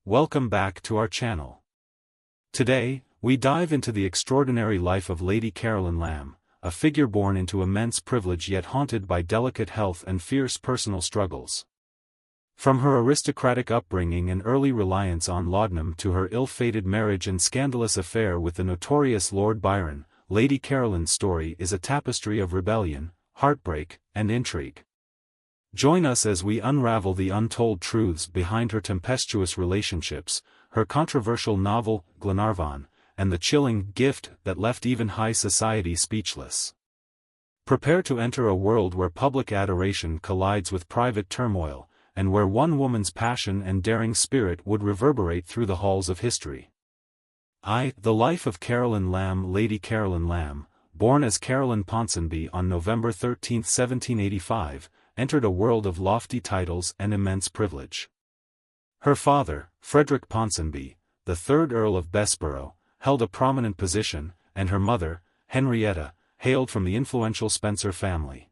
welcome back to our channel. Today, we dive into the extraordinary life of Lady Caroline Lamb, a figure born into immense privilege yet haunted by delicate health and fierce personal struggles. From her aristocratic upbringing and early reliance on laudanum to her ill-fated marriage and scandalous affair with the notorious Lord Byron, Lady Caroline's story is a tapestry of rebellion, heartbreak, and intrigue. Join us as we unravel the untold truths behind her tempestuous relationships, her controversial novel, Glenarvon, and the chilling gift that left even high society speechless. Prepare to enter a world where public adoration collides with private turmoil, and where one woman's passion and daring spirit would reverberate through the halls of history. The life of Caroline Lamb. Lady Caroline Lamb, born as Caroline Ponsonby on November 13, 1785, entered a world of lofty titles and immense privilege. Her father, Frederick Ponsonby, the 3rd Earl of Bessborough, held a prominent position, and her mother, Henrietta, hailed from the influential Spencer family.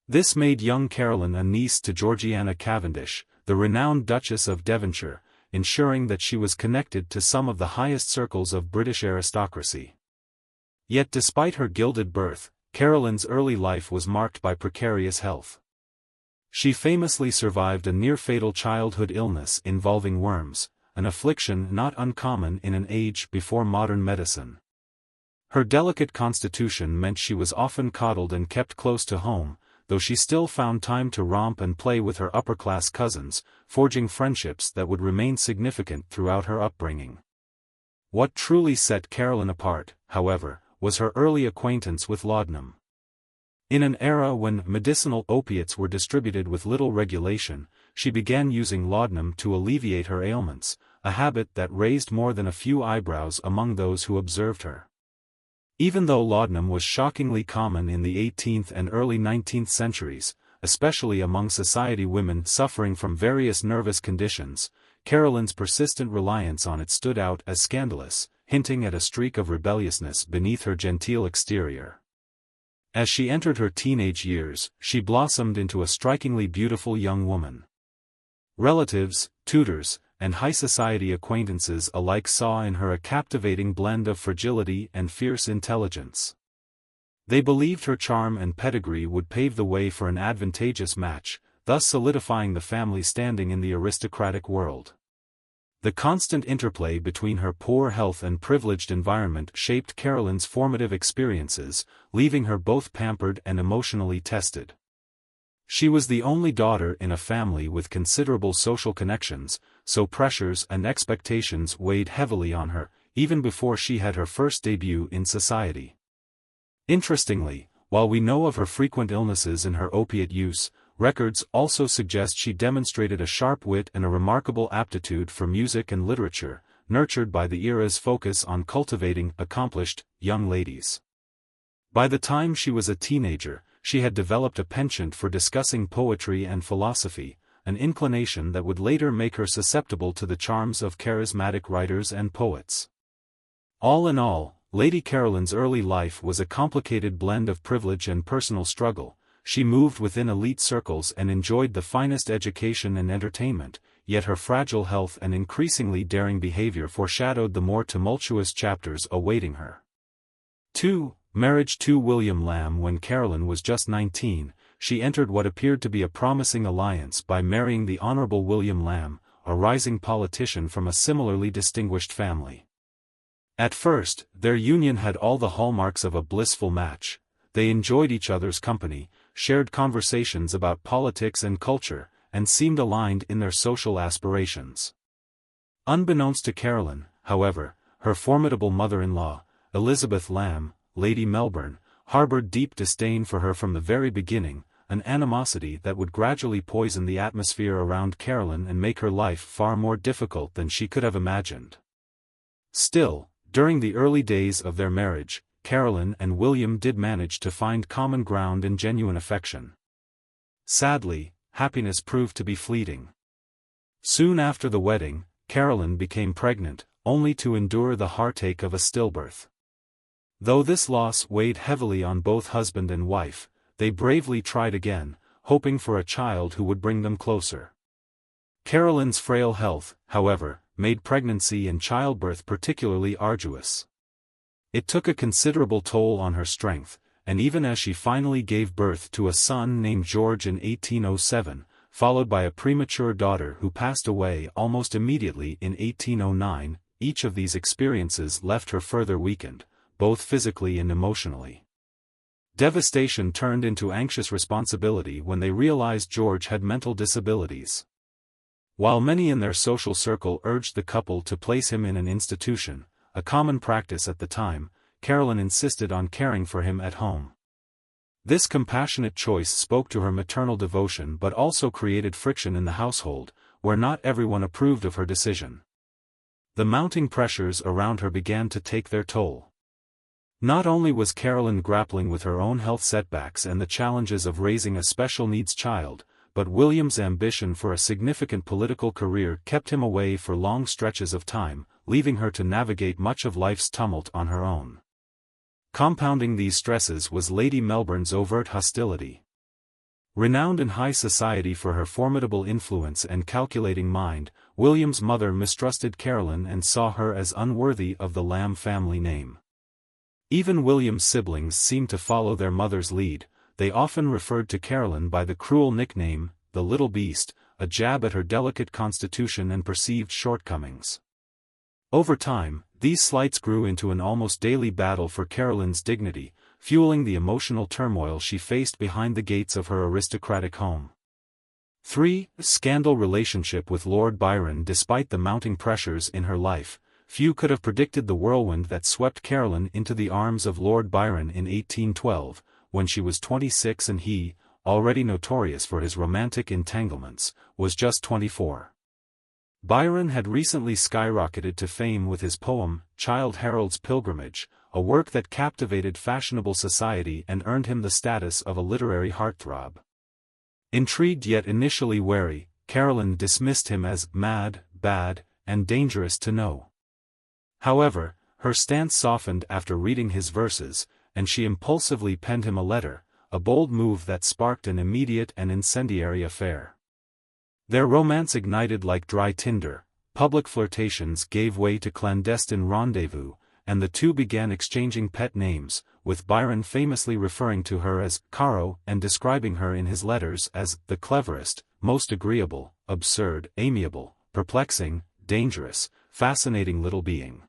This made young Caroline a niece to Georgiana Cavendish, the renowned Duchess of Devonshire, ensuring that she was connected to some of the highest circles of British aristocracy. Yet despite her gilded birth, Caroline's early life was marked by precarious health. She famously survived a near-fatal childhood illness involving worms, an affliction not uncommon in an age before modern medicine. Her delicate constitution meant she was often coddled and kept close to home, though she still found time to romp and play with her upper-class cousins, forging friendships that would remain significant throughout her upbringing. What truly set Caroline apart, however, was her early acquaintance with laudanum. In an era when medicinal opiates were distributed with little regulation, she began using laudanum to alleviate her ailments, a habit that raised more than a few eyebrows among those who observed her. Even though laudanum was shockingly common in the 18th and early 19th centuries, especially among society women suffering from various nervous conditions, Caroline's persistent reliance on it stood out as scandalous, hinting at a streak of rebelliousness beneath her genteel exterior. As she entered her teenage years, she blossomed into a strikingly beautiful young woman. Relatives, tutors, and high society acquaintances alike saw in her a captivating blend of fragility and fierce intelligence. They believed her charm and pedigree would pave the way for an advantageous match, thus solidifying the family standing in the aristocratic world. The constant interplay between her poor health and privileged environment shaped Caroline's formative experiences, leaving her both pampered and emotionally tested. She was the only daughter in a family with considerable social connections, so pressures and expectations weighed heavily on her, even before she had her first debut in society. Interestingly, while we know of her frequent illnesses and her opiate use, records also suggest she demonstrated a sharp wit and a remarkable aptitude for music and literature, nurtured by the era's focus on cultivating accomplished young ladies. By the time she was a teenager, she had developed a penchant for discussing poetry and philosophy, an inclination that would later make her susceptible to the charms of charismatic writers and poets. All in all, Lady Caroline's early life was a complicated blend of privilege and personal struggle. She moved within elite circles and enjoyed the finest education and entertainment, yet her fragile health and increasingly daring behavior foreshadowed the more tumultuous chapters awaiting her. 2. Marriage to William Lamb. When Caroline was just 19, she entered what appeared to be a promising alliance by marrying the Honourable William Lamb, a rising politician from a similarly distinguished family. At first, their union had all the hallmarks of a blissful match. They enjoyed each other's company, shared conversations about politics and culture, and seemed aligned in their social aspirations. Unbeknownst to Caroline, however, her formidable mother-in-law, Elizabeth Lamb, Lady Melbourne, harbored deep disdain for her from the very beginning, an animosity that would gradually poison the atmosphere around Caroline and make her life far more difficult than she could have imagined. Still, during the early days of their marriage, Caroline and William did manage to find common ground and genuine affection. Sadly, happiness proved to be fleeting. Soon after the wedding, Caroline became pregnant, only to endure the heartache of a stillbirth. Though this loss weighed heavily on both husband and wife, they bravely tried again, hoping for a child who would bring them closer. Carolyn's frail health, however, made pregnancy and childbirth particularly arduous. It took a considerable toll on her strength, and even as she finally gave birth to a son named George in 1807, followed by a premature daughter who passed away almost immediately in 1809, each of these experiences left her further weakened, both physically and emotionally. Devastation turned into anxious responsibility when they realized George had mental disabilities. While many in their social circle urged the couple to place him in an institution, a common practice at the time, Carolyn insisted on caring for him at home. This compassionate choice spoke to her maternal devotion but also created friction in the household, where not everyone approved of her decision. The mounting pressures around her began to take their toll. Not only was Carolyn grappling with her own health setbacks and the challenges of raising a special needs child, but William's ambition for a significant political career kept him away for long stretches of time, leaving her to navigate much of life's tumult on her own. Compounding these stresses was Lady Melbourne's overt hostility. Renowned in high society for her formidable influence and calculating mind, William's mother mistrusted Carolyn and saw her as unworthy of the Lamb family name. Even William's siblings seemed to follow their mother's lead. They often referred to Carolyn by the cruel nickname, the Little Beast, a jab at her delicate constitution and perceived shortcomings. Over time, these slights grew into an almost daily battle for Carolyn's dignity, fueling the emotional turmoil she faced behind the gates of her aristocratic home. 3. Scandal relationship with Lord Byron. Despite the mounting pressures in her life, few could have predicted the whirlwind that swept Carolyn into the arms of Lord Byron in 1812, when she was 26 and he, already notorious for his romantic entanglements, was just 24. Byron had recently skyrocketed to fame with his poem, Childe Harold's Pilgrimage, a work that captivated fashionable society and earned him the status of a literary heartthrob. Intrigued yet initially wary, Carolyn dismissed him as mad, bad, and dangerous to know. However, her stance softened after reading his verses, and she impulsively penned him a letter, a bold move that sparked an immediate and incendiary affair. Their romance ignited like dry tinder, public flirtations gave way to clandestine rendezvous, and the two began exchanging pet names, with Byron famously referring to her as Caro and describing her in his letters as the cleverest, most agreeable, absurd, amiable, perplexing, dangerous, fascinating little being.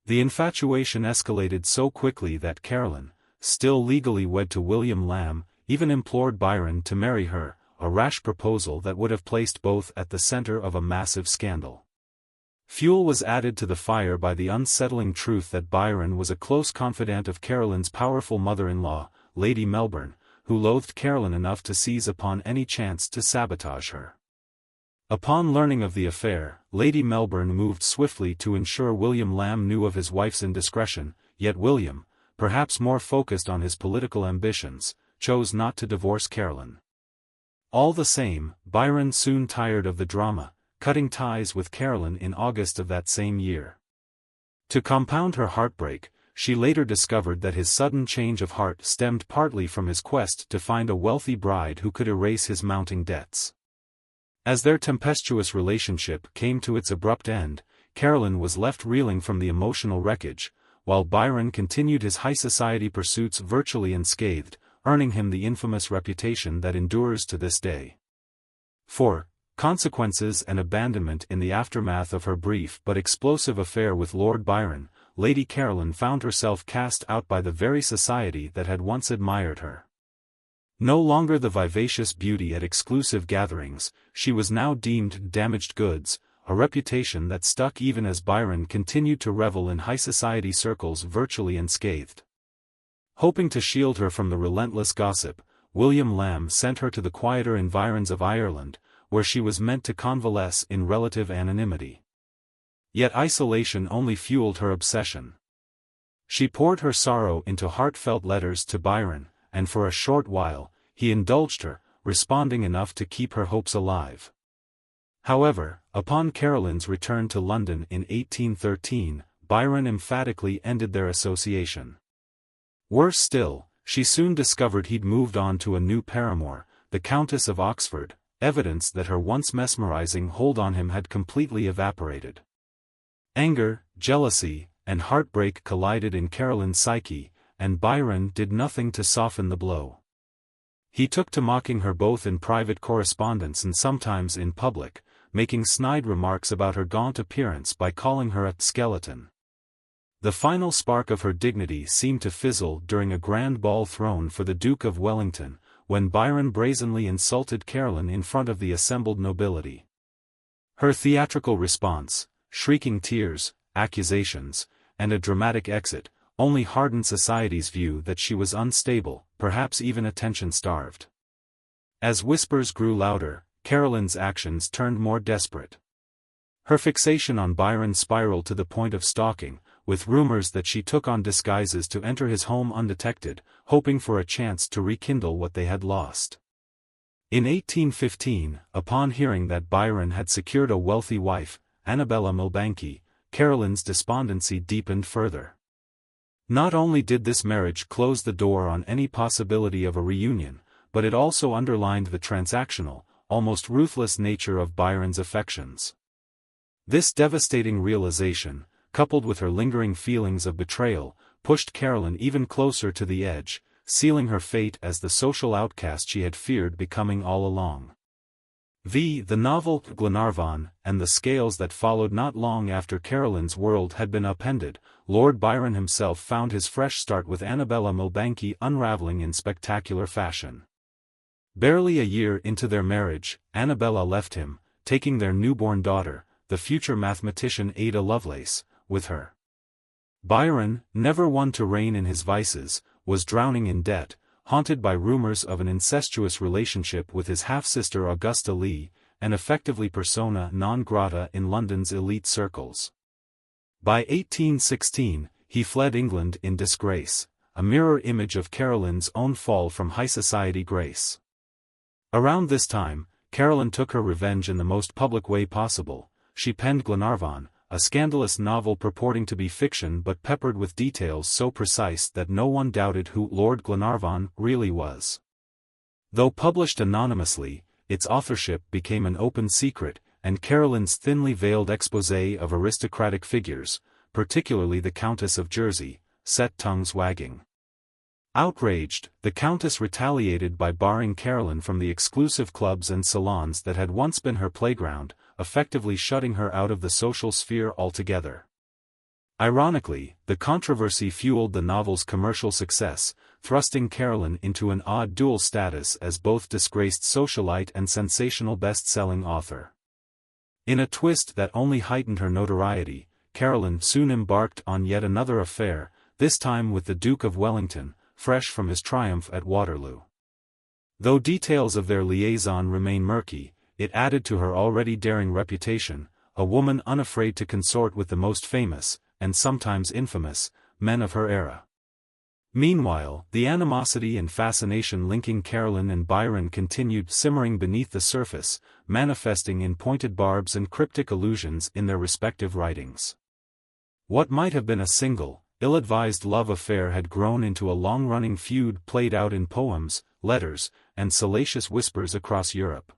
The infatuation escalated so quickly that Carolyn, still legally wed to William Lamb, even implored Byron to marry her, a rash proposal that would have placed both at the center of a massive scandal. Fuel was added to the fire by the unsettling truth that Byron was a close confidant of Carolyn's powerful mother-in-law, Lady Melbourne, who loathed Carolyn enough to seize upon any chance to sabotage her. Upon learning of the affair, Lady Melbourne moved swiftly to ensure William Lamb knew of his wife's indiscretion, yet William, perhaps more focused on his political ambitions, chose not to divorce Carolyn. All the same, Byron soon tired of the drama, cutting ties with Carolyn in August of that same year. To compound her heartbreak, she later discovered that his sudden change of heart stemmed partly from his quest to find a wealthy bride who could erase his mounting debts. As their tempestuous relationship came to its abrupt end, Carolyn was left reeling from the emotional wreckage, while Byron continued his high society pursuits virtually unscathed, earning him the infamous reputation that endures to this day. 4. Consequences and abandonment. In the aftermath of her brief but explosive affair with Lord Byron, Lady Carolyn found herself cast out by the very society that had once admired her. No longer the vivacious beauty at exclusive gatherings, she was now deemed damaged goods, a reputation that stuck even as Byron continued to revel in high society circles virtually unscathed. Hoping to shield her from the relentless gossip, William Lamb sent her to the quieter environs of Ireland, where she was meant to convalesce in relative anonymity. Yet isolation only fueled her obsession. She poured her sorrow into heartfelt letters to Byron, and for a short while, he indulged her, responding enough to keep her hopes alive. However, upon Carolyn's return to London in 1813, Byron emphatically ended their association. Worse still, she soon discovered he'd moved on to a new paramour, the Countess of Oxford, evidence that her once mesmerizing hold on him had completely evaporated. Anger, jealousy, and heartbreak collided in Carolyn's psyche, and Byron did nothing to soften the blow. He took to mocking her both in private correspondence and sometimes in public, making snide remarks about her gaunt appearance by calling her a skeleton. The final spark of her dignity seemed to fizzle during a grand ball thrown for the Duke of Wellington, when Byron brazenly insulted Carolyn in front of the assembled nobility. Her theatrical response, shrieking tears, accusations, and a dramatic exit, only hardened society's view that she was unstable, perhaps even attention-starved. As whispers grew louder, Carolyn's actions turned more desperate. Her fixation on Byron spiraled to the point of stalking, with rumors that she took on disguises to enter his home undetected, hoping for a chance to rekindle what they had lost. In 1815, upon hearing that Byron had secured a wealthy wife, Annabella Milbanke, Carolyn's despondency deepened further. Not only did this marriage close the door on any possibility of a reunion, but it also underlined the transactional, almost ruthless nature of Byron's affections. This devastating realization, coupled with her lingering feelings of betrayal, pushed Carolyn even closer to the edge, sealing her fate as the social outcast she had feared becoming all along. The novel Glenarvon, and the scales that followed not long after Carolyn's world had been upended, Lord Byron himself found his fresh start with Annabella Milbanke unraveling in spectacular fashion. Barely a year into their marriage, Annabella left him, taking their newborn daughter, the future mathematician Ada Lovelace, with her. Byron, never one to rein in his vices, was drowning in debt, haunted by rumors of an incestuous relationship with his half-sister Augusta Lee, and effectively persona non grata in London's elite circles. By 1816, he fled England in disgrace, a mirror image of Carolyn's own fall from high society grace. Around this time, Carolyn took her revenge in the most public way possible. She penned Glenarvon, a scandalous novel purporting to be fiction but peppered with details so precise that no one doubted who Lord Glenarvon really was. Though published anonymously, its authorship became an open secret, and Carolyn's thinly veiled exposé of aristocratic figures, particularly the Countess of Jersey, set tongues wagging. Outraged, the Countess retaliated by barring Carolyn from the exclusive clubs and salons that had once been her playground, effectively shutting her out of the social sphere altogether. Ironically, the controversy fueled the novel's commercial success, thrusting Carolyn into an odd dual status as both disgraced socialite and sensational best-selling author. In a twist that only heightened her notoriety, Carolyn soon embarked on yet another affair, this time with the Duke of Wellington, fresh from his triumph at Waterloo. Though details of their liaison remain murky, it added to her already daring reputation, a woman unafraid to consort with the most famous, and sometimes infamous, men of her era. Meanwhile, the animosity and fascination linking Carolyn and Byron continued simmering beneath the surface, manifesting in pointed barbs and cryptic allusions in their respective writings. What might have been a single, ill-advised love affair had grown into a long-running feud played out in poems, letters, and salacious whispers across Europe.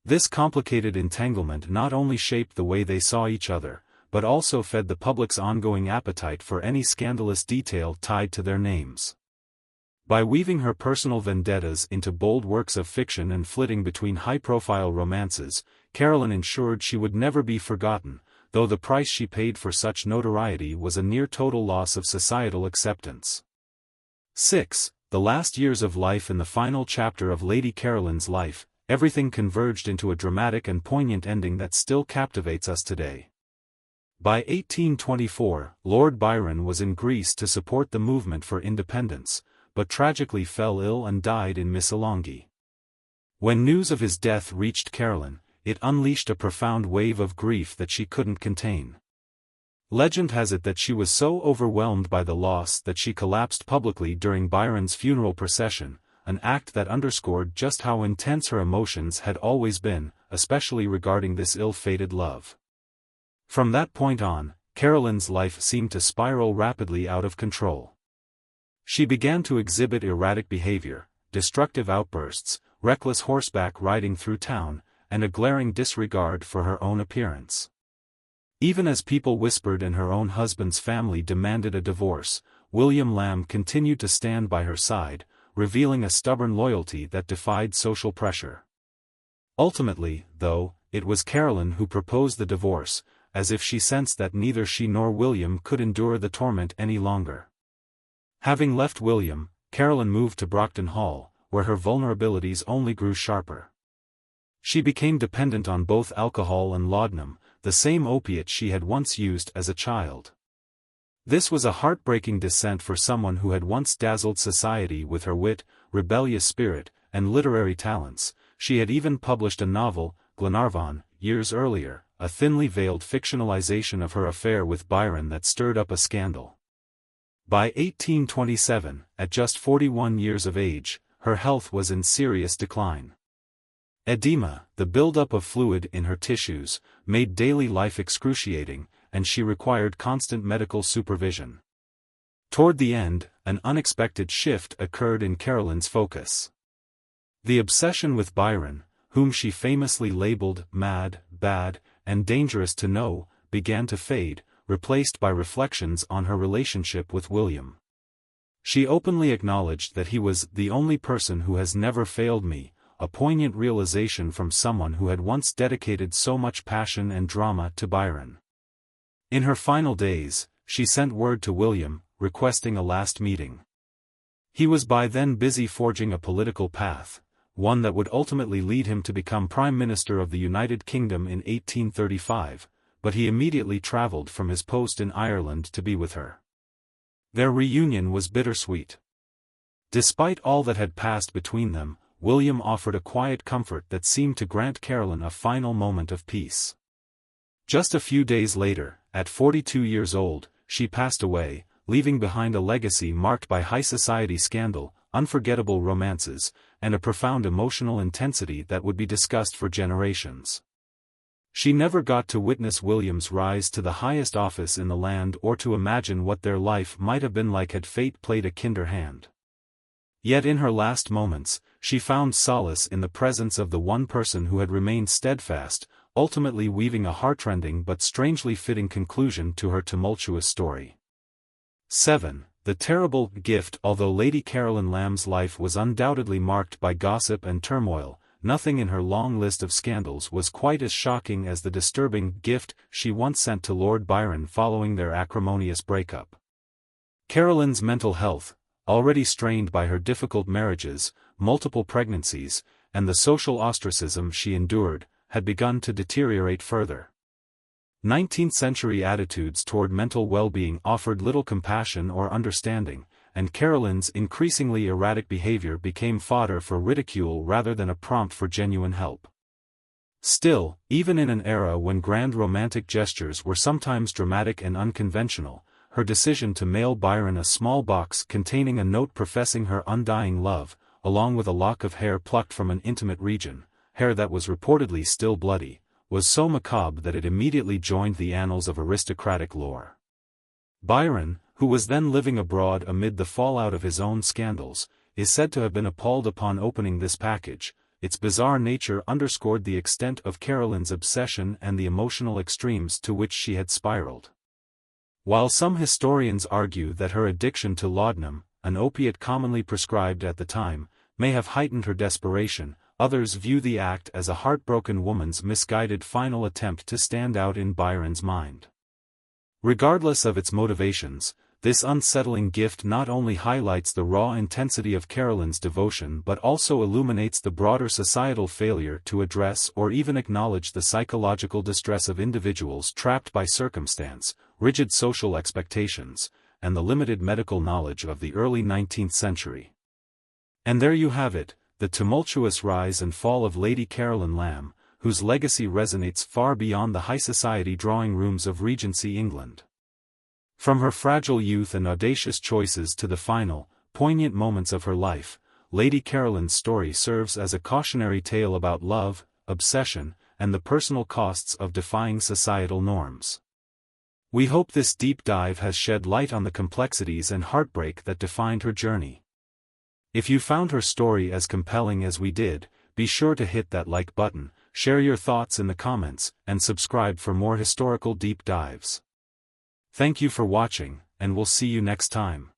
This complicated entanglement not only shaped the way they saw each other, but also fed the public's ongoing appetite for any scandalous detail tied to their names. By weaving her personal vendettas into bold works of fiction and flitting between high-profile romances, Carolyn ensured she would never be forgotten, though the price she paid for such notoriety was a near-total loss of societal acceptance. 6. The last years of life. In the final chapter of Lady Carolyn's life, everything converged into a dramatic and poignant ending that still captivates us today. By 1824, Lord Byron was in Greece to support the movement for independence, but tragically fell ill and died in Missolonghi. When news of his death reached Carolyn, it unleashed a profound wave of grief that she couldn't contain. Legend has it that she was so overwhelmed by the loss that she collapsed publicly during Byron's funeral procession, an act that underscored just how intense her emotions had always been, especially regarding this ill-fated love. From that point on, Carolyn's life seemed to spiral rapidly out of control. She began to exhibit erratic behavior, destructive outbursts, reckless horseback riding through town, and a glaring disregard for her own appearance. Even as people whispered and her own husband's family demanded a divorce, William Lamb continued to stand by her side, revealing a stubborn loyalty that defied social pressure. Ultimately, though, it was Caroline who proposed the divorce, as if she sensed that neither she nor William could endure the torment any longer. Having left William, Caroline moved to Brockton Hall, where her vulnerabilities only grew sharper. She became dependent on both alcohol and laudanum, the same opiate she had once used as a child. This was a heartbreaking descent for someone who had once dazzled society with her wit, rebellious spirit, and literary talents. She had even published a novel, Glenarvon, years earlier, a thinly veiled fictionalization of her affair with Byron that stirred up a scandal. By 1827, at just 41 years of age, her health was in serious decline. Edema, the buildup of fluid in her tissues, made daily life excruciating, and she required constant medical supervision. Toward the end, an unexpected shift occurred in Caroline's focus. The obsession with Byron, whom she famously labeled mad, bad, and dangerous to know, began to fade, replaced by reflections on her relationship with William. She openly acknowledged that he was the only person who has never failed me, a poignant realization from someone who had once dedicated so much passion and drama to Byron. In her final days, she sent word to William, requesting a last meeting. He was by then busy forging a political path, one that would ultimately lead him to become Prime Minister of the United Kingdom in 1835, but he immediately travelled from his post in Ireland to be with her. Their reunion was bittersweet. Despite all that had passed between them, William offered a quiet comfort that seemed to grant Caroline a final moment of peace. Just a few days later, at 42 years old, she passed away, leaving behind a legacy marked by high society scandal, unforgettable romances, and a profound emotional intensity that would be discussed for generations. She never got to witness William's rise to the highest office in the land or to imagine what their life might have been like had fate played a kinder hand. Yet in her last moments, she found solace in the presence of the one person who had remained steadfast, ultimately weaving a heartrending but strangely fitting conclusion to her tumultuous story. 7. The Terrible Gift. Although Lady Caroline Lamb's life was undoubtedly marked by gossip and turmoil, nothing in her long list of scandals was quite as shocking as the disturbing gift she once sent to Lord Byron following their acrimonious breakup. Caroline's mental health, already strained by her difficult marriages, multiple pregnancies, and the social ostracism she endured, had begun to deteriorate further. 19th-century attitudes toward mental well-being offered little compassion or understanding, and Caroline's increasingly erratic behavior became fodder for ridicule rather than a prompt for genuine help. Still, even in an era when grand romantic gestures were sometimes dramatic and unconventional, her decision to mail Byron a small box containing a note professing her undying love, along with a lock of hair plucked from an intimate region, hair that was reportedly still bloody, was so macabre that it immediately joined the annals of aristocratic lore. Byron, who was then living abroad amid the fallout of his own scandals, is said to have been appalled upon opening this package. Its bizarre nature underscored the extent of Caroline's obsession and the emotional extremes to which she had spiraled. While some historians argue that her addiction to laudanum, an opiate commonly prescribed at the time, may have heightened her desperation, others view the act as a heartbroken woman's misguided final attempt to stand out in Byron's mind. Regardless of its motivations, this unsettling gift not only highlights the raw intensity of Caroline's devotion but also illuminates the broader societal failure to address or even acknowledge the psychological distress of individuals trapped by circumstance, rigid social expectations, and the limited medical knowledge of the early 19th century. And there you have it, the tumultuous rise and fall of Lady Caroline Lamb, whose legacy resonates far beyond the high society drawing rooms of Regency England. From her fragile youth and audacious choices to the final, poignant moments of her life, Lady Caroline's story serves as a cautionary tale about love, obsession, and the personal costs of defying societal norms. We hope this deep dive has shed light on the complexities and heartbreak that defined her journey. If you found her story as compelling as we did, be sure to hit that like button, share your thoughts in the comments, and subscribe for more historical deep dives. Thank you for watching, and we'll see you next time.